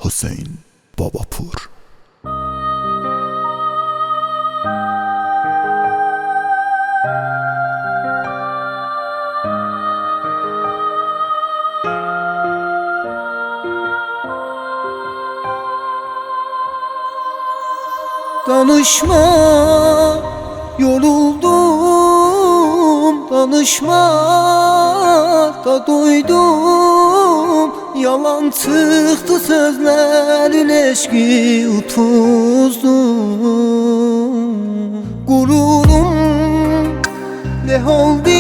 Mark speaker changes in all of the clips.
Speaker 1: Hüseyin Babapur.
Speaker 2: Danışma, yoruldum, danışma da doydum. Yalan çıktı sözlerin, eşki utuzdum. Gururum ne oldu,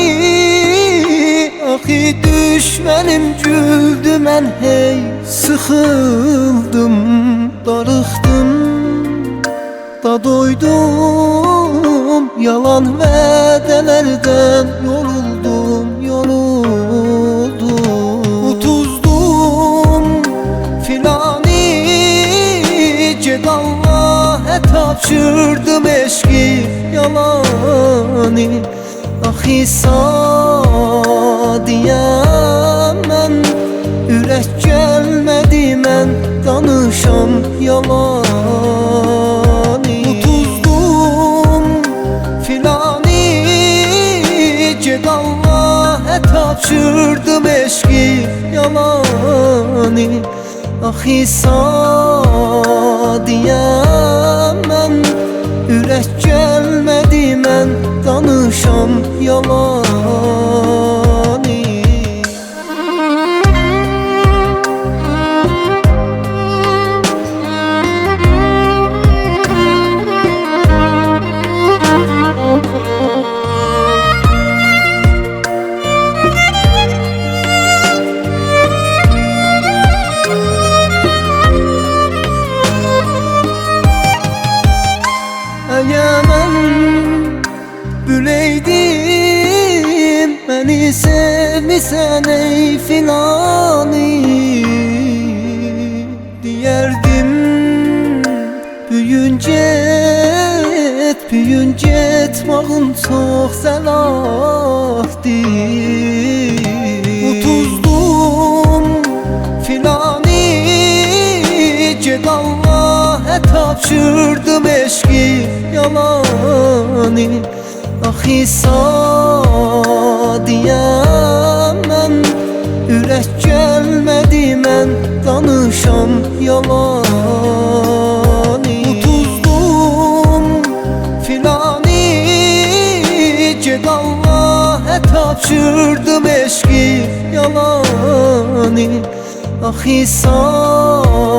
Speaker 2: ahi düşmenim güldü, ben hey sıkıldım, darıktım da doydum. Yalan vədelerden yoruldum, yoruldum. Utuzdum filani, ced Allah'a tapşırdım eşki yalanı. Ahi sadiyem ben, ürək gelmedi mən danışam yalan. Tapşırdım eşki yalanı. Ahi sadiyem ben, ürək gelmedi mən danışam yalanı. Eğer ben bileydim, beni sevmişsen ey filani, diyerdim büyünce etmağın çok zelahdi. Utuzdum filani, ced Allah'a tapşırdım eşki yalanı. Ahi sadiyem ben, ürək gelmedi mən danışam yalanı. Utuzdum filani, ced Allah'a tapşırdım eşki yalanı. Ahi sadiyem